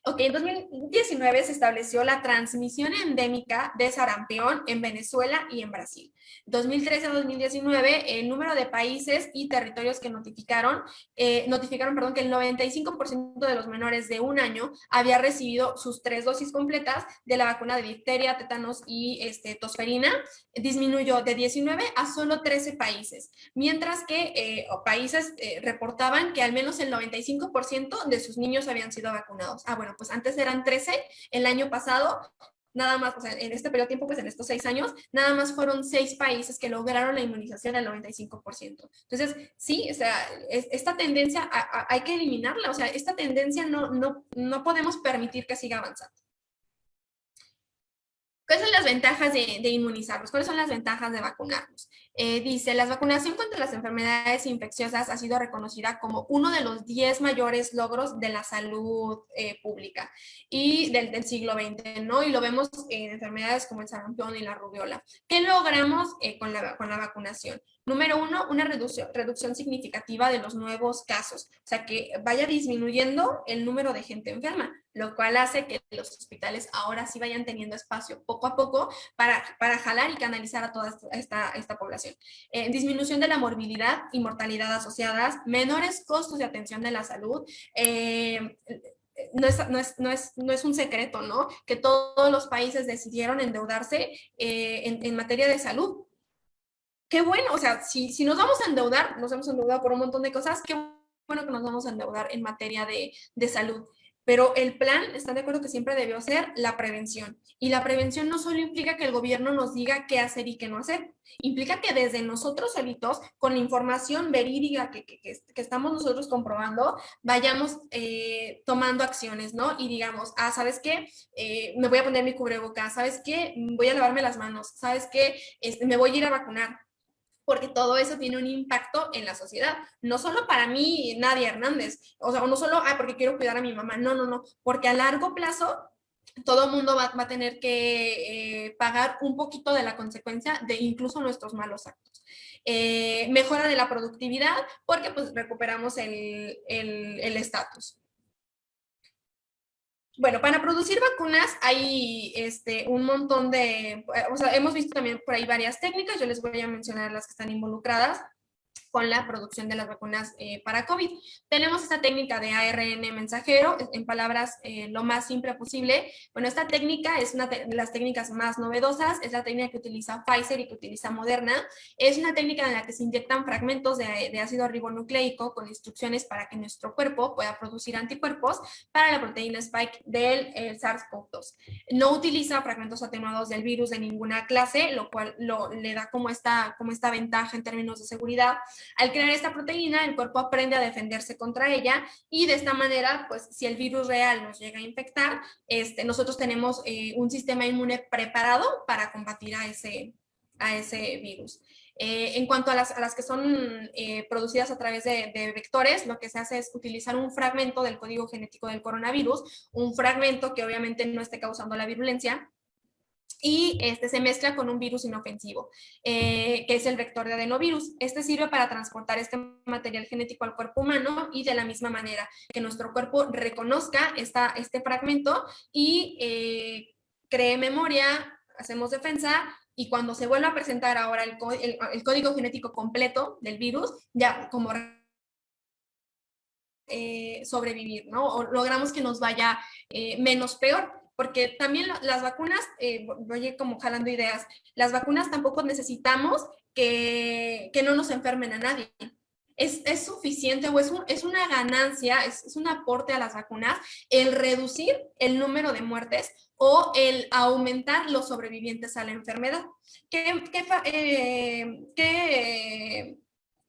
Ok, en 2019 se estableció la transmisión endémica de sarampión en Venezuela y en Brasil. 2013 a 2019, el número de países y territorios que notificaron que el 95% de los menores de 1 año había recibido sus 3 dosis completas de la vacuna de difteria, tétanos y tosferina. Disminuyó de 19 a solo 13 países, mientras que países reportaban que al menos el 95% de sus niños habían sido vacunados. Bueno, pues antes eran 13, el año pasado nada más, o sea, en este periodo de tiempo, pues en estos 6 años, nada más fueron 6 países que lograron la inmunización al 95%. Entonces, sí, o sea, esta tendencia hay que eliminarla, o sea, esta tendencia no podemos permitir que siga avanzando. ¿Cuáles son las ventajas de inmunizarnos? ¿Cuáles son las ventajas de vacunarnos? Dice, la vacunación contra las enfermedades infecciosas ha sido reconocida como uno de los 10 mayores logros de la salud pública y del siglo XX, ¿no? Y lo vemos en enfermedades como el sarampión y la rubiola. ¿Qué logramos con la vacunación? Número 1, una reducción significativa de los nuevos casos, o sea, que vaya disminuyendo el número de gente enferma, lo cual hace que los hospitales ahora sí vayan teniendo espacio poco a poco para jalar y canalizar a toda esta población. Disminución de la morbilidad y mortalidad asociadas, menores costos de atención de la salud. No es un secreto, ¿no? Que todos los países decidieron endeudarse en materia de salud. Qué bueno, o sea, si nos vamos a endeudar, nos hemos endeudado por un montón de cosas, qué bueno que nos vamos a endeudar en materia de salud. Pero el plan, ¿están de acuerdo que siempre debió ser la prevención? Y la prevención no solo implica que el gobierno nos diga qué hacer y qué no hacer, implica que desde nosotros solitos, con la información verídica que estamos nosotros comprobando, vayamos tomando acciones, ¿no? Y digamos, ¿sabes qué? Me voy a poner mi cubrebocas, ¿sabes qué? Voy a lavarme las manos, ¿sabes qué? Me voy a ir a vacunar, porque todo eso tiene un impacto en la sociedad, no solo para mí, Nadia Hernández, o sea, no solo, porque quiero cuidar a mi mamá, no, porque a largo plazo todo el mundo va a tener que pagar un poquito de la consecuencia de incluso nuestros malos actos. Mejora de la productividad, porque pues recuperamos el estatus. Bueno, para producir vacunas hay un montón o sea, hemos visto también por ahí varias técnicas, yo les voy a mencionar las que están involucradas. con la producción de las vacunas para COVID. Tenemos esta técnica de ARN mensajero, en palabras lo más simple posible. Bueno, esta técnica es una de las técnicas más novedosas, es la técnica que utiliza Pfizer y que utiliza Moderna. Es una técnica en la que se inyectan fragmentos de ácido ribonucleico con instrucciones para que nuestro cuerpo pueda producir anticuerpos para la proteína Spike del SARS-CoV-2. No utiliza fragmentos atenuados del virus de ninguna clase, lo cual le da como esta ventaja en términos de seguridad. Al crear esta proteína, el cuerpo aprende a defenderse contra ella y de esta manera, pues si el virus real nos llega a infectar, nosotros tenemos un sistema inmune preparado para combatir a ese virus. En cuanto a las que son producidas a través de vectores, lo que se hace es utilizar un fragmento del código genético del coronavirus, un fragmento que obviamente no esté causando la virulencia, y se mezcla con un virus inofensivo, que es el vector de adenovirus. Este sirve para transportar este material genético al cuerpo humano y de la misma manera que nuestro cuerpo reconozca este fragmento y cree memoria, hacemos defensa, y cuando se vuelva a presentar ahora el código genético completo del virus, ya como sobrevivir, ¿no? O logramos que nos vaya menos peor. Porque también las vacunas, voy como jalando ideas, las vacunas tampoco necesitamos que no nos enfermen a nadie. Es suficiente o es una ganancia, es un aporte a las vacunas el reducir el número de muertes o el aumentar los sobrevivientes a la enfermedad. ¿Qué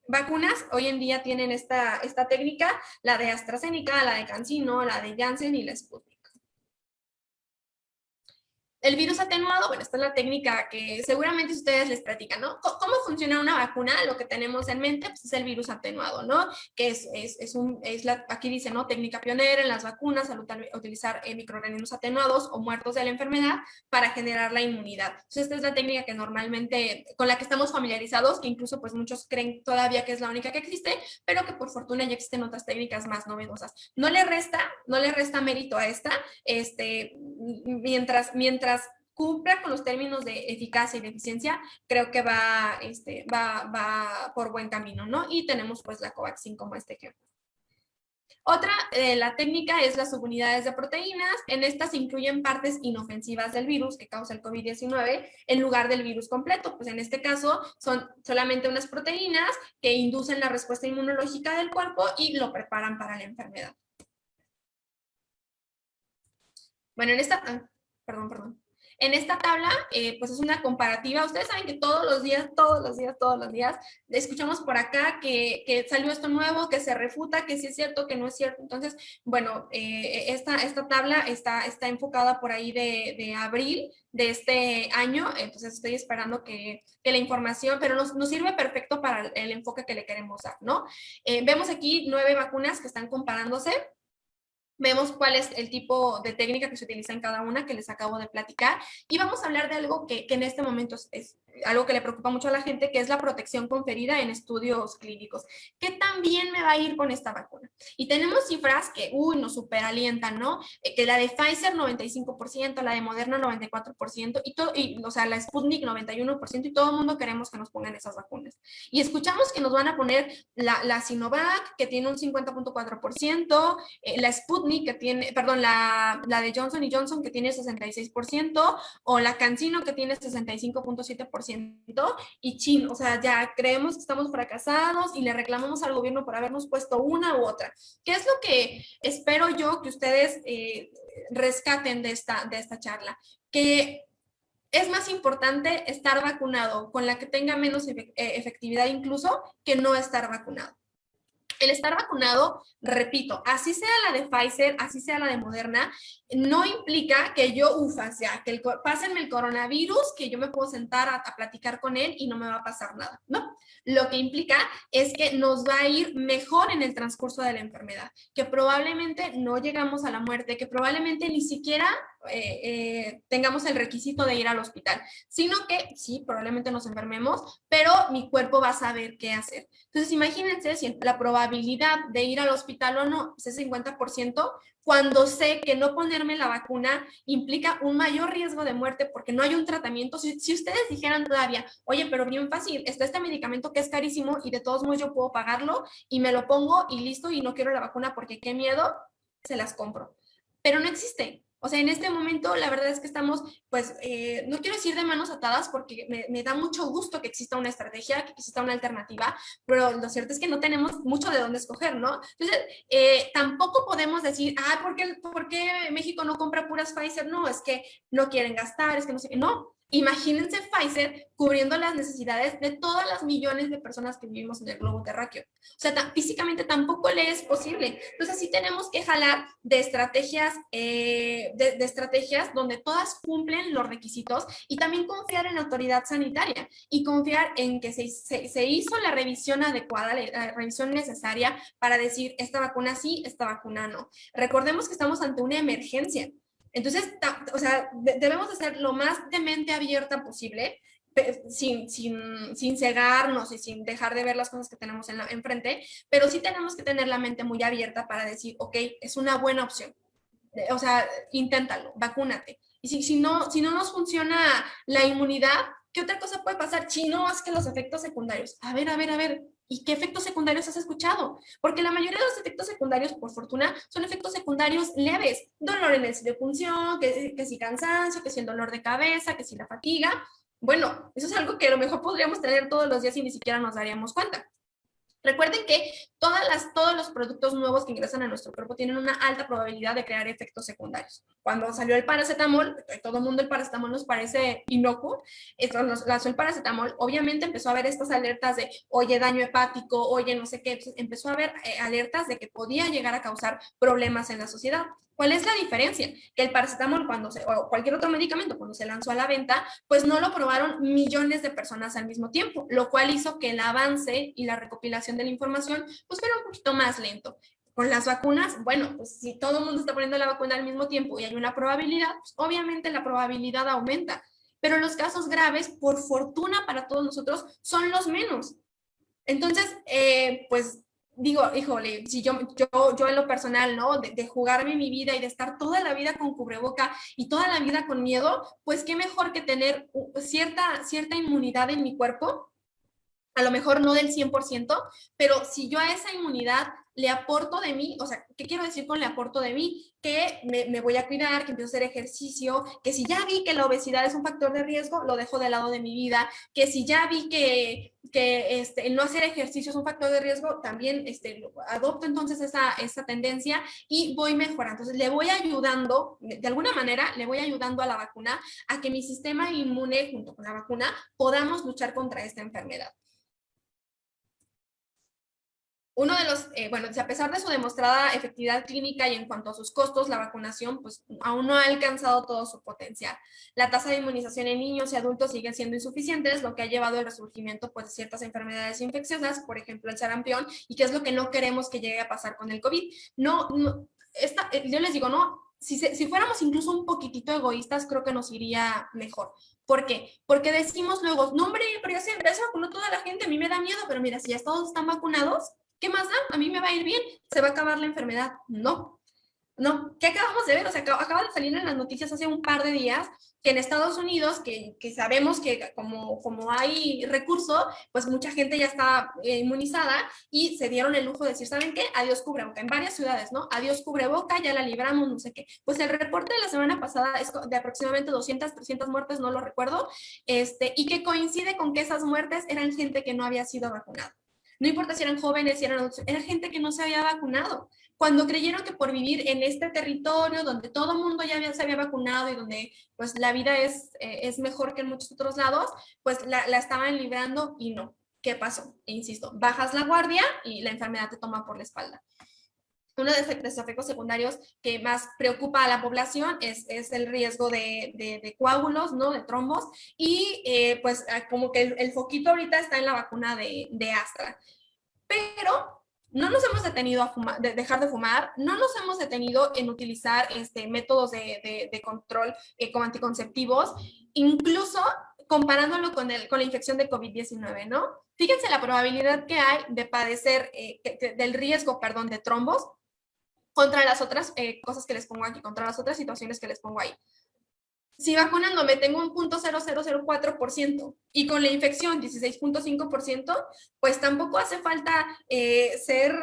vacunas hoy en día tienen esta técnica? La de AstraZeneca, la de CanSino, la de Janssen y la Sputnik. El virus atenuado, bueno, esta es la técnica que seguramente ustedes les platican, ¿no? ¿Cómo funciona una vacuna? Lo que tenemos en mente pues, es el virus atenuado, ¿no? Que aquí dice, ¿no? Técnica pionera en las vacunas al utilizar microorganismos atenuados o muertos de la enfermedad para generar la inmunidad. Entonces, esta es la técnica que normalmente, con la que estamos familiarizados, que incluso pues muchos creen todavía que es la única que existe, pero que por fortuna ya existen otras técnicas más novedosas. No le resta mérito a esta, mientras cumpla con los términos de eficacia y de eficiencia, creo que va por buen camino, ¿no? Y tenemos pues la Covaxin como este ejemplo. Otra, la técnica es las subunidades de proteínas. En estas se incluyen partes inofensivas del virus que causa el COVID-19 en lugar del virus completo. Pues en este caso son solamente unas proteínas que inducen la respuesta inmunológica del cuerpo y lo preparan para la enfermedad. Bueno, en esta tabla, pues es una comparativa. Ustedes saben que todos los días, escuchamos por acá que salió esto nuevo, que se refuta, que sí es cierto, que no es cierto. Entonces, bueno, esta tabla está enfocada por ahí de abril de este año. Entonces, estoy esperando que la información, pero nos sirve perfecto para el enfoque que le queremos dar, ¿no? Vemos aquí 9 vacunas que están comparándose. Vemos cuál es el tipo de técnica que se utiliza en cada una que les acabo de platicar y vamos a hablar de algo que en este momento es algo que le preocupa mucho a la gente, que es la protección conferida en estudios clínicos. ¿Qué tan bien me va a ir con esta vacuna? Y tenemos cifras que, nos superalientan, ¿no? Que la de Pfizer 95%, la de Moderna 94%, o sea, la Sputnik 91%, y todo el mundo queremos que nos pongan esas vacunas. Y escuchamos que nos van a poner la Sinovac, que tiene un 50.4%, la Sputnik, que tiene, perdón, la de Johnson & Johnson, que tiene 66%, o la CanSino, que tiene 65.7%, y chin, o sea, ya creemos que estamos fracasados y le reclamamos al gobierno por habernos puesto una u otra. ¿Qué es lo que espero yo que ustedes rescaten de esta charla? Que es más importante estar vacunado con la que tenga menos efectividad incluso que no estar vacunado. El estar vacunado, repito, así sea la de Pfizer, así sea la de Moderna, no implica que yo, pásenme el coronavirus, que yo me puedo sentar a platicar con él y no me va a pasar nada, ¿no? Lo que implica es que nos va a ir mejor en el transcurso de la enfermedad, que probablemente no llegamos a la muerte, que probablemente ni siquiera tengamos el requisito de ir al hospital, sino que sí, probablemente nos enfermemos, pero mi cuerpo va a saber qué hacer. Entonces, imagínense si la probabilidad de ir al hospital o no es 50%, cuando sé que no ponerme la vacuna implica un mayor riesgo de muerte porque no hay un tratamiento. Si ustedes dijeran todavía, oye, pero bien fácil, está este medicamento que es carísimo y de todos modos yo puedo pagarlo y me lo pongo y listo y no quiero la vacuna porque qué miedo, se las compro. Pero no existe. O sea, en este momento la verdad es que estamos, pues, no quiero decir de manos atadas porque me da mucho gusto que exista una estrategia, que exista una alternativa, pero lo cierto es que no tenemos mucho de dónde escoger, ¿no? Entonces, tampoco podemos decir, ah, ¿por qué México no compra puras Pfizer? No, es que no quieren gastar, es que no sé qué. No, imagínense Pfizer cubriendo las necesidades de todas las millones de personas que vivimos en el globo terráqueo. O sea, físicamente tampoco le es posible. Entonces, sí tenemos que jalar de estrategias, de estrategias donde todas cumplen los requisitos y también confiar en la autoridad sanitaria y confiar en que se hizo la revisión adecuada, la revisión necesaria para decir esta vacuna sí, esta vacuna no. Recordemos que estamos ante una emergencia. Entonces, o sea, debemos de ser lo más de mente abierta posible, sin cegarnos y sin dejar de ver las cosas que tenemos enfrente, pero sí tenemos que tener la mente muy abierta para decir, ok, es una buena opción. O sea, inténtalo, vacúnate. Y si no nos funciona la inmunidad, ¿qué otra cosa puede pasar? Si no, es que los efectos secundarios. A ver. ¿Y qué efectos secundarios has escuchado? Porque la mayoría de los efectos secundarios, por fortuna, son efectos secundarios leves. Dolor en el sitio de función, que si cansancio, que si el dolor de cabeza, que si la fatiga. Bueno, eso es algo que a lo mejor podríamos tener todos los días y ni siquiera nos daríamos cuenta. Recuerden que todos los productos nuevos que ingresan a nuestro cuerpo tienen una alta probabilidad de crear efectos secundarios. Cuando salió el paracetamol, todo el mundo el paracetamol nos parece inocuo, lanzó el paracetamol, obviamente empezó a haber estas alertas de, oye, daño hepático, oye, no sé qué, empezó a haber alertas de que podía llegar a causar problemas en la sociedad. ¿Cuál es la diferencia? Que el paracetamol o cualquier otro medicamento cuando se lanzó a la venta, pues no lo probaron millones de personas al mismo tiempo, lo cual hizo que el avance y la recopilación de la información pues fuera un poquito más lento. Con las vacunas, bueno, pues si todo el mundo está poniendo la vacuna al mismo tiempo y hay una probabilidad, pues obviamente la probabilidad aumenta. Pero los casos graves, por fortuna para todos nosotros, son los menos. Entonces, pues digo, híjole, si yo en lo personal, ¿no? De jugarme mi vida y de estar toda la vida con cubreboca y toda la vida con miedo, pues qué mejor que tener cierta inmunidad en mi cuerpo, a lo mejor no del 100%, pero si yo a esa inmunidad le aporto de mí, o sea, ¿qué quiero decir con le aporto de mí? Que me voy a cuidar, que empiezo a hacer ejercicio, que si ya vi que la obesidad es un factor de riesgo, lo dejo de lado de mi vida, que si ya vi que el no hacer ejercicio es un factor de riesgo, también adopto entonces esa tendencia y voy mejorando. Entonces le voy ayudando, de alguna manera, le voy ayudando a la vacuna a que mi sistema inmune, junto con la vacuna, podamos luchar contra esta enfermedad. Uno de los, bueno, a pesar de su demostrada efectividad clínica y en cuanto a sus costos, la vacunación pues aún no ha alcanzado todo su potencial. La tasa de inmunización en niños y adultos sigue siendo insuficiente, lo que ha llevado al resurgimiento pues, de ciertas enfermedades infecciosas, por ejemplo el sarampión, y que es lo que no queremos que llegue a pasar con el COVID. Yo les digo, no, si fuéramos incluso un poquitito egoístas, creo que nos iría mejor. ¿Por qué? Porque decimos luego, no hombre, pero ya se vacunó toda la gente, a mí me da miedo, pero mira, si ya todos están vacunados, ¿qué más da? A mí me va a ir bien, se va a acabar la enfermedad. No, ¿qué acabamos de ver? O sea, acaba de salir en las noticias hace un par de días que en Estados Unidos, que sabemos que como hay recurso, pues mucha gente ya está inmunizada y se dieron el lujo de decir, ¿saben qué? Adiós cubreboca, en varias ciudades, ¿no? Adiós cubreboca, ya la libramos, no sé qué. Pues el reporte de la semana pasada es de aproximadamente 200, 300 muertes, no lo recuerdo, y que coincide con que esas muertes eran gente que no había sido vacunada. No importa si eran jóvenes, si eran adultos, era gente que no se había vacunado. Cuando creyeron que por vivir en este territorio donde todo el mundo ya se había vacunado y donde pues la vida es mejor que en muchos otros lados, pues la estaban librando y no. ¿Qué pasó? Insisto, bajas la guardia y la enfermedad te toma por la espalda. Uno de los efectos secundarios que más preocupa a la población es el riesgo de coágulos, ¿no? De trombos, y pues como que el foquito ahorita está en la vacuna de Astra. Pero no nos hemos detenido a dejar de fumar, no nos hemos detenido en utilizar métodos de control como anticonceptivos, incluso comparándolo con la infección de COVID-19, ¿no? Fíjense la probabilidad que hay de padecer, del riesgo, perdón, de trombos contra las otras cosas que les pongo aquí, contra las otras situaciones que les pongo ahí. Si vacunándome tengo un 0.0004% y con la infección 16.5%, pues tampoco hace falta ser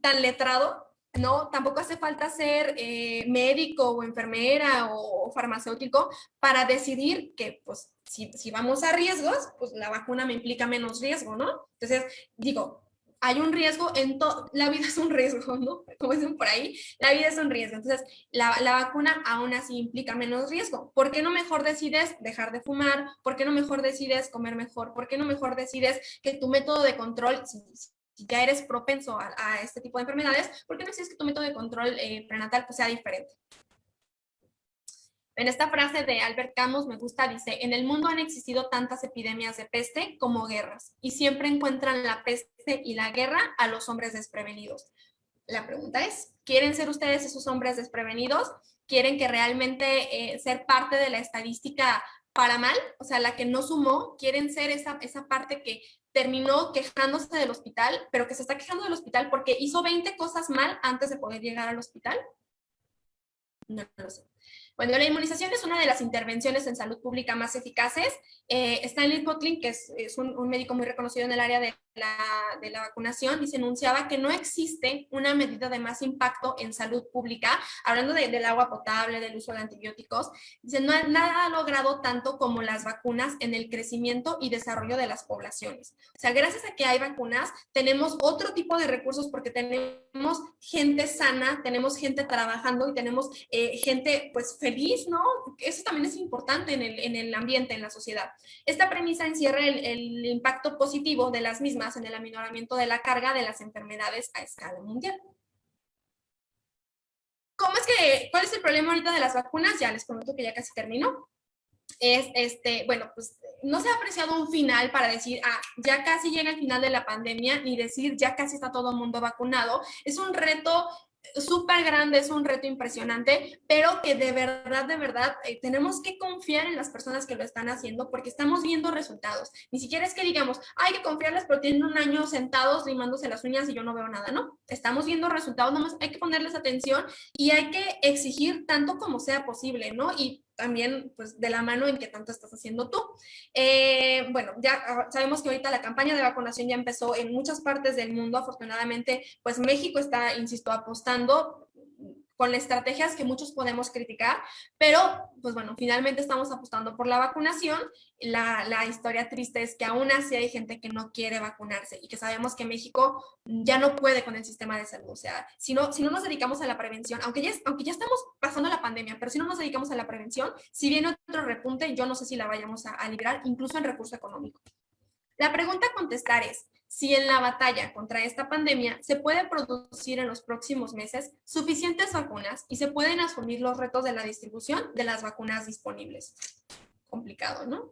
tan letrado, ¿no? Tampoco hace falta ser médico o enfermera o farmacéutico para decidir que, pues, si vamos a riesgos, pues la vacuna me implica menos riesgo, ¿no? Entonces, digo, hay un riesgo en todo, la vida es un riesgo, ¿no? Como dicen por ahí, la vida es un riesgo. Entonces, la vacuna aún así implica menos riesgo. ¿Por qué no mejor decides dejar de fumar? ¿Por qué no mejor decides comer mejor? ¿Por qué no mejor decides que tu método de control, si ya eres propenso a este tipo de enfermedades, ¿por qué no decides que tu método de control prenatal pues, sea diferente? En esta frase de Albert Camus me gusta, dice, en el mundo han existido tantas epidemias de peste como guerras, y siempre encuentran la peste y la guerra a los hombres desprevenidos. La pregunta es, ¿quieren ser ustedes esos hombres desprevenidos? ¿Quieren que realmente ser parte de la estadística para mal? O sea, la que no sumó, ¿quieren ser esa parte que terminó quejándose del hospital, pero que se está quejando del hospital porque hizo 20 cosas mal antes de poder llegar al hospital? No lo sé. Bueno, la inmunización es una de las intervenciones en salud pública más eficaces. Stanley Kotlin, que es un médico muy reconocido en el área de la vacunación, dice, enunciaba que no existe una medida de más impacto en salud pública, hablando del agua potable, del uso de antibióticos, dice, nada ha logrado tanto como las vacunas en el crecimiento y desarrollo de las poblaciones. O sea, gracias a que hay vacunas, tenemos otro tipo de recursos porque tenemos gente sana, tenemos gente trabajando y tenemos gente pues feliz, ¿no? Eso también es importante en el ambiente, en la sociedad. Esta premisa encierra el impacto positivo de las mismas en el aminoramiento de la carga de las enfermedades a escala mundial. ¿Cuál es el problema ahorita de las vacunas? Ya les prometo que ya casi termino. Bueno, pues no se ha apreciado un final para decir, ya casi llega el final de la pandemia, ni decir, ya casi está todo el mundo vacunado. Es un reto súper grande, es un reto impresionante, pero que de verdad, tenemos que confiar en las personas que lo están haciendo porque estamos viendo resultados. Ni siquiera es que digamos, hay que confiarles, pero tienen un año sentados limándose las uñas y yo no veo nada, ¿no? Estamos viendo resultados, nomás hay que ponerles atención y hay que exigir tanto como sea posible, ¿no? Y también, pues, de la mano en que tanto estás haciendo tú. Bueno, ya sabemos que ahorita la campaña de vacunación ya empezó en muchas partes del mundo. Afortunadamente, pues México está, insisto, apostando con estrategias que muchos podemos criticar, pero pues bueno, finalmente estamos apostando por la vacunación. La historia triste es que aún así hay gente que no quiere vacunarse y que sabemos que México ya no puede con el sistema de salud. O sea, si no nos dedicamos a la prevención, aunque ya estamos pasando la pandemia, pero si no nos dedicamos a la prevención, si viene otro repunte, yo no sé si la vayamos a librar, incluso en recurso económico. La pregunta a contestar es, si en la batalla contra esta pandemia se puede producir en los próximos meses suficientes vacunas y se pueden asumir los retos de la distribución de las vacunas disponibles. Complicado, ¿no?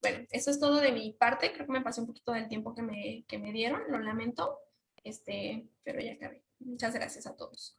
Bueno, eso es todo de mi parte. Creo que me pasé un poquito del tiempo que me dieron, lo lamento, pero ya acabé. Muchas gracias a todos.